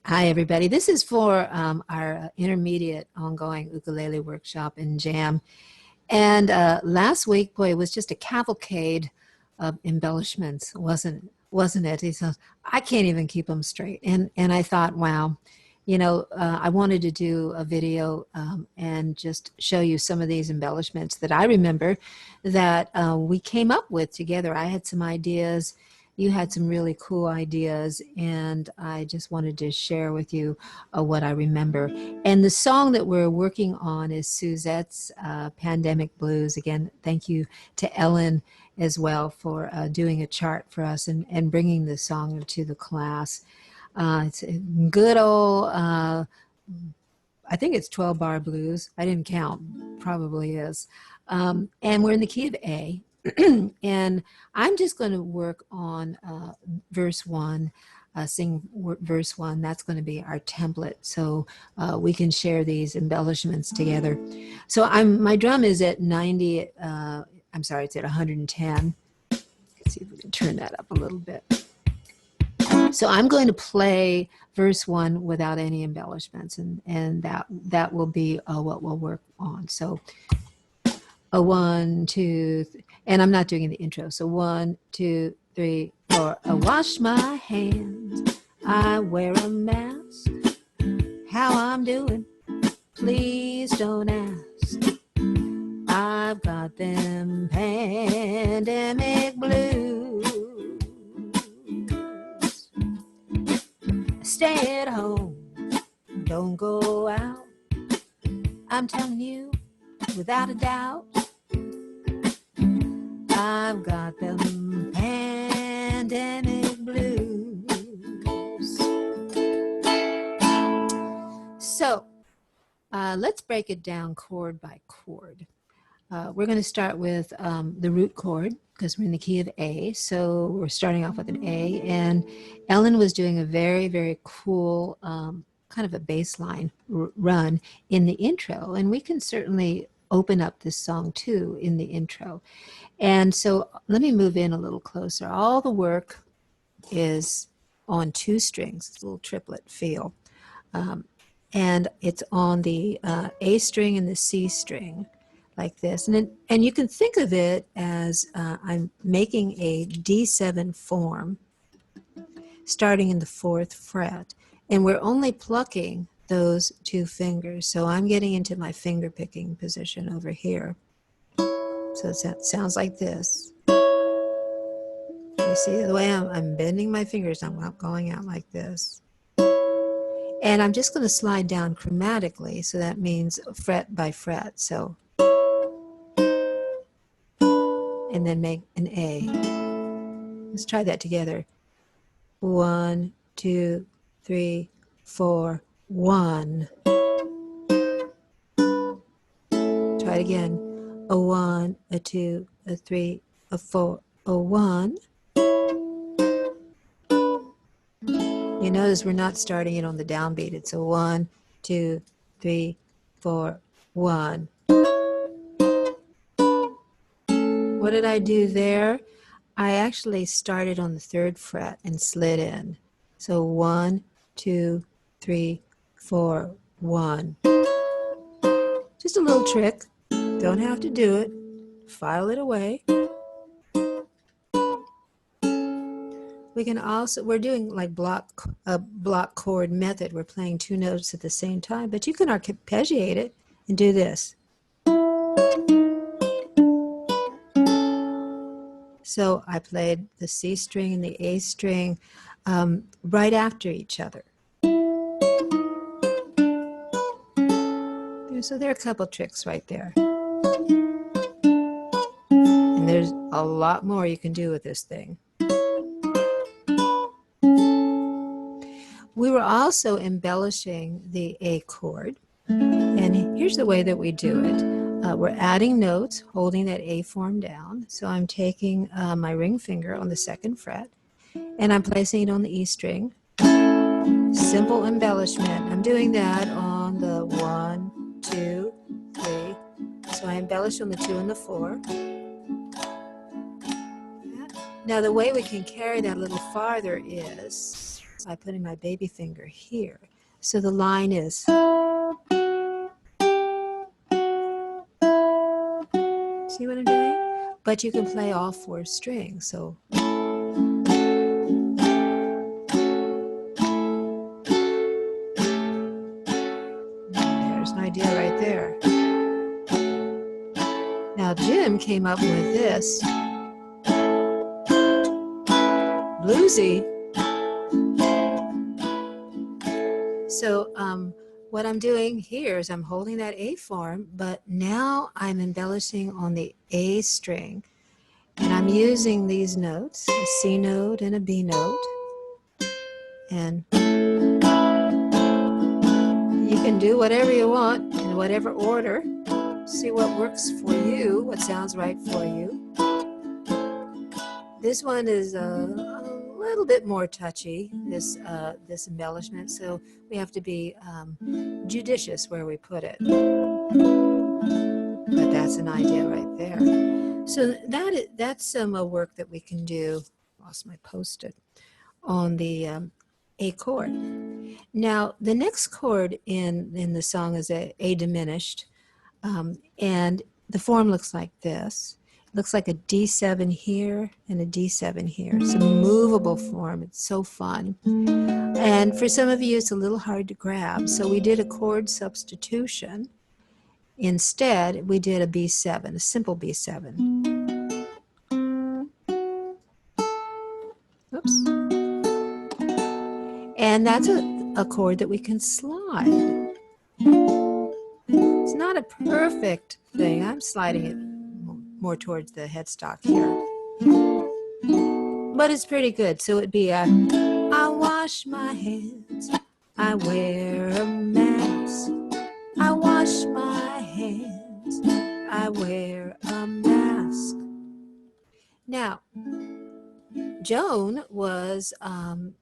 Hi, everybody. This is for our intermediate ongoing ukulele workshop and jam. And last week, boy, it was just a cavalcade of embellishments, wasn't it? He says, I can't even keep them straight. And I thought, wow, I wanted to do a video and just show you some of these embellishments that I remember that we came up with together. I had some ideas. You had some really cool ideas, and I just wanted to share with you what I remember. And the song that we're working on is Suzette's Pandemic Blues. Again, thank you to Ellen as well for doing a chart for us and bringing the song to the class. It's a good old, I think it's 12 bar blues. I didn't count, probably is. And we're in the key of A. And I'm just going to work on verse one, verse one. That's going to be our template, so we can share these embellishments together. So my drum is at 90. I'm sorry, it's at 110. Let's see if we can turn that up a little bit. So I'm going to play verse one without any embellishments, and that will be what we'll work on. So a 1, 2, and I'm not doing the intro. So 1, 2, 3, 4. I wash my hands. I wear a mask. How I'm doing? Please don't ask. I've got them pandemic blues. Stay at home. Don't go out. I'm telling you, without a doubt, I've got them pandemic blues. So let's break it down chord by chord. We're going to start with the root chord because we're in the key of A. So we're starting off with an A. And Ellen was doing a very, very cool kind of a bass line run in the intro. And we can certainly open up this song too in the intro. And so let me move in a little closer. All the work is on 2 strings, it's a little triplet feel. And it's on the A string and the C string like this. And you can think of it as I'm making a D7 form starting in the 4th fret. And we're only plucking those 2 fingers. So I'm getting into my finger picking position over here. So it sounds like this. You see the way I'm bending my fingers, I'm going out like this. And I'm just going to slide down chromatically, so that means fret by fret. So, and then make an A. Let's try that together. 1, 2, 3, 4, 1. Try it again. A 1, a 2, a 3, a 4, a 1. You notice we're not starting it on the downbeat. It's a 1, 2, 3, 4, 1. What did I do there? I actually started on the 3rd fret and slid in. So 1, 2, 3, 4, 1. Just a little trick. Don't have to do it. File it away. We can also, we're doing like block chord method. We're playing 2 notes at the same time, but you can arpeggiate it and do this. So I played the C string and the A string right after each other. So there are a couple tricks right there. And there's a lot more you can do with this thing. We were also embellishing the A chord. And here's the way that we do it. We're adding notes, holding that A form down. So I'm taking my ring finger on the 2nd fret, and I'm placing it on the E string. Simple embellishment. I'm doing that on the 1, 2, 3. So I embellish on the 2 and the 4. Now the way we can carry that a little farther is I'm putting my baby finger here. So the line is, see what I'm doing? But you can play all 4 strings. So there's an idea right there. Now Jim came up with this bluesy. So what I'm doing here is I'm holding that A form, but now I'm embellishing on the A string. And I'm using these notes, a C note and a B note. And you can do whatever you want in whatever order. See what works for you, what sounds right for you. This one is a little bit more touchy, this embellishment, so we have to be judicious where we put it. But that's an idea right there. So that's some work that we can do. Lost my Post-it on the A chord. Now the next chord in the song is a diminished, and the form looks like this. It looks like a D7 here and a D7 here. It's a movable form. It's so fun. And for some of you, it's a little hard to grab. So we did a chord substitution. Instead, we did a B7, a simple B7. Oops. And that's a chord that we can slide. It's not a perfect thing. I'm sliding it more towards the headstock here. But it's pretty good. So it'd be I wash my hands, I wear a mask. I wash my hands, I wear a mask. Now, Joan was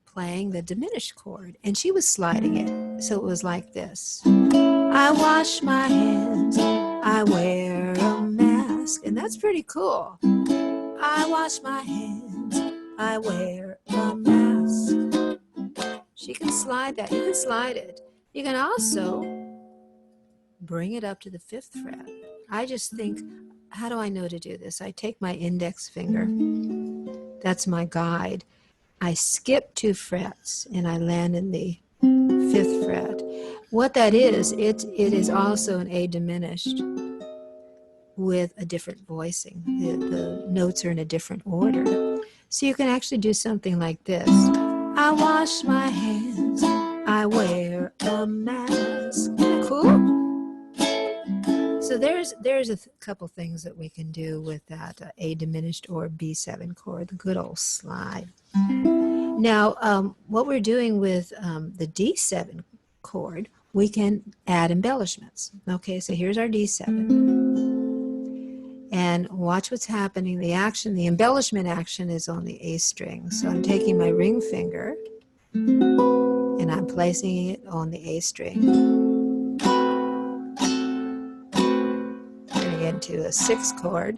playing the diminished chord, and she was sliding it. So it was like this. I wash my hands, I wear a mask. And that's pretty cool. I wash my hands, I wear a mask. She can slide that. You can slide it. You can also bring it up to the 5th fret. I just think, how do I know to do this? I take my index finger. That's my guide. I skip 2 frets and I land in the 5th fret. What that is, it is also an A diminished with a different voicing. The notes are in a different order. So you can actually do something like this. I wash my hands, I wear a mask. Cool? So there's a couple things that we can do with that A diminished or B7 chord, the good old slide. Now, what we're doing with the D7 chord, we can add embellishments. Okay, so here's our D7. And watch what's happening. The action, the embellishment action is on the A string. So I'm taking my ring finger and I'm placing it on the A string. Turning it into a 6 chord.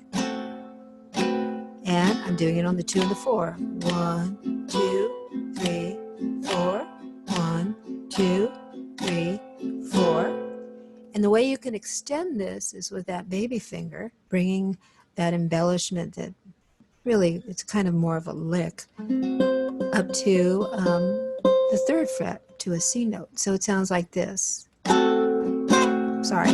And I'm doing it on the 2 and the 4. 1, 2, 3, 4. 1, 2, 3, 4. And the way you can extend this is with that baby finger, bringing that embellishment that really, it's kind of more of a lick, up to the 3rd fret to a C note. So it sounds like this. Sorry.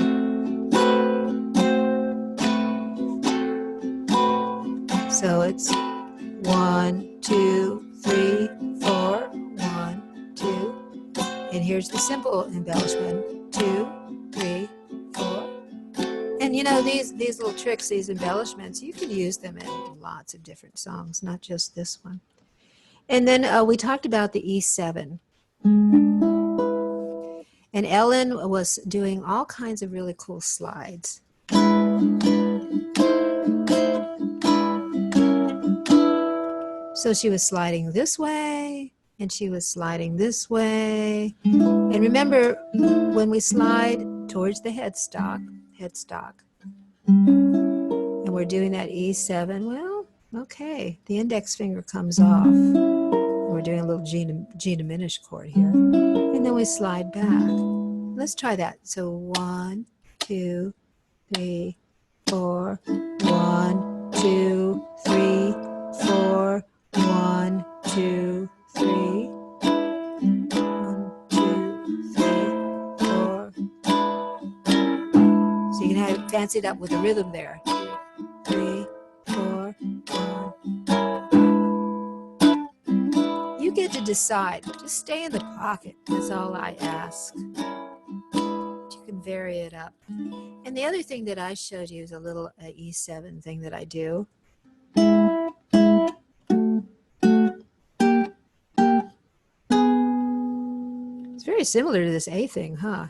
So it's 1, 2, 3, 4, 1, 2. And here's the simple embellishment. 2, 3, 4. And you know, these little tricks, these embellishments, you can use them in lots of different songs, not just this one. And then we talked about the E7. And Ellen was doing all kinds of really cool slides. So she was sliding this way, and she was sliding this way. And remember, when we slide towards the headstock, and we're doing that E7, well, okay, the index finger comes off. We're doing a little G diminished chord here. And then we slide back. Let's try that. So 1, 2, 3, 4. 1, 2, 3, 4. 1, 2, 3. 1, 2, 3, 4. So you can have fancy it up with the rhythm there. 3, 4, 1. You get to decide. Just stay in the pocket. That's all I ask. You can vary it up. And the other thing that I showed you is a little E7 thing that I do. It's very similar to this A thing, huh?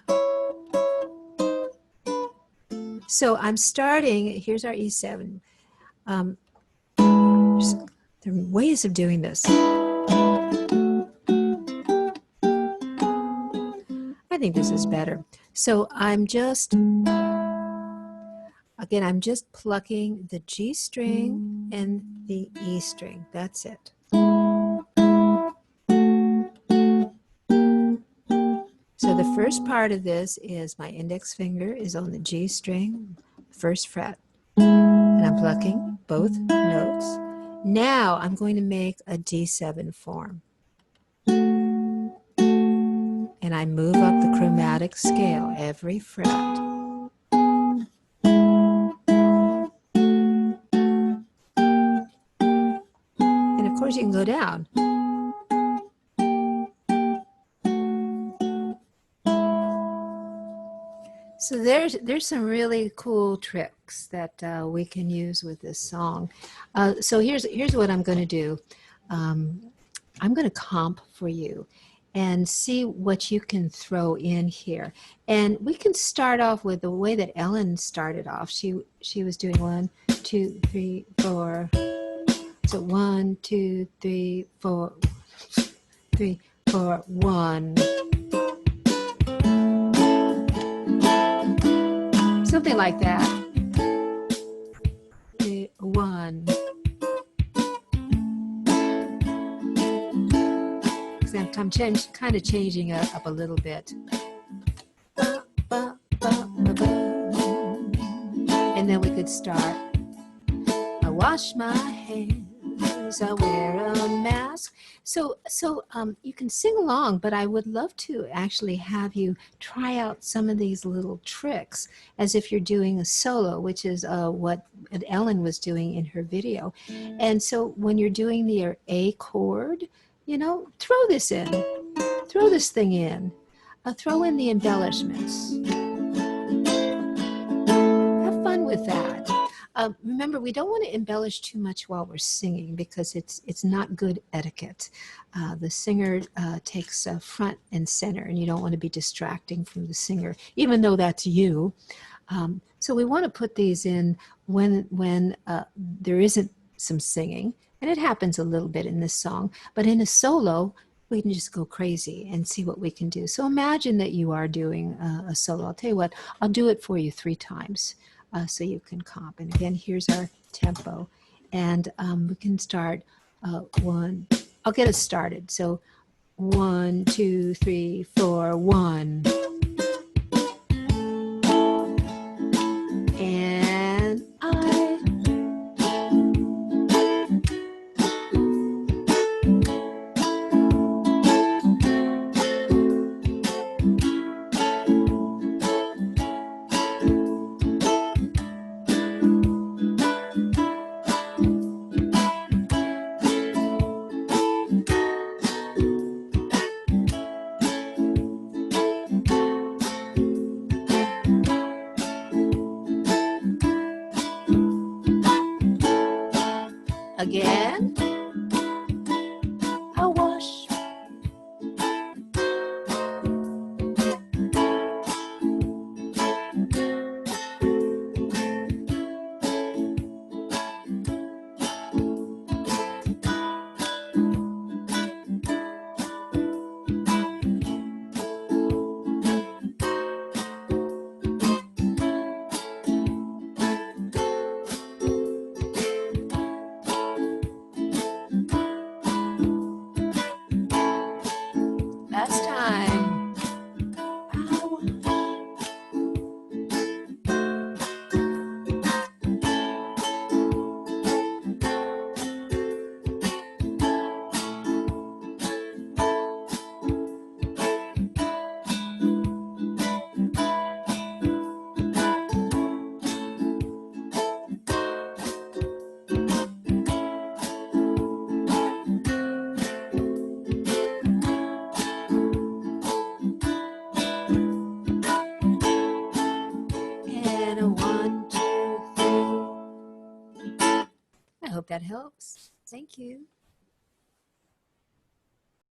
So I'm starting, here's our E7. There are ways of doing this. I think this is better. So I'm just, again, I'm just plucking the G string and the E string. That's it. So the first part of this is my index finger is on the G string, first fret, and I'm plucking both notes. Now I'm going to make a D7 form. And I move up the chromatic scale every fret. And of course you can go down. So there's some really cool tricks that we can use with this song. So here's what I'm going to do. I'm going to comp for you and see what you can throw in here. And we can start off with the way that Ellen started off. She was doing 1, 2, 3, 4. So 1, 2, 3, 4, 3, 4, 1. Something like that. 3, 1. I'm kind of changing it up a little bit. And then we could start. I wash my hands, I wear a mask. So you can sing along, but I would love to actually have you try out some of these little tricks as if you're doing a solo, which is what Ellen was doing in her video. And so when you're doing the A chord, you know, throw this in. Throw this thing in. Throw in the embellishments. Have fun with that. Remember, we don't want to embellish too much while we're singing because it's not good etiquette. The singer takes front and center, and you don't want to be distracting from the singer, even though that's you. So we want to put these in when there isn't some singing. And it happens a little bit in this song, but in a solo, we can just go crazy and see what we can do. So imagine that you are doing a solo. I'll tell you what, I'll do it for you 3 times so you can comp. And again, here's our tempo. And we can start 1. I'll get us started. So 1, 2, 3, 4, 1. And hope that helps. Thank you.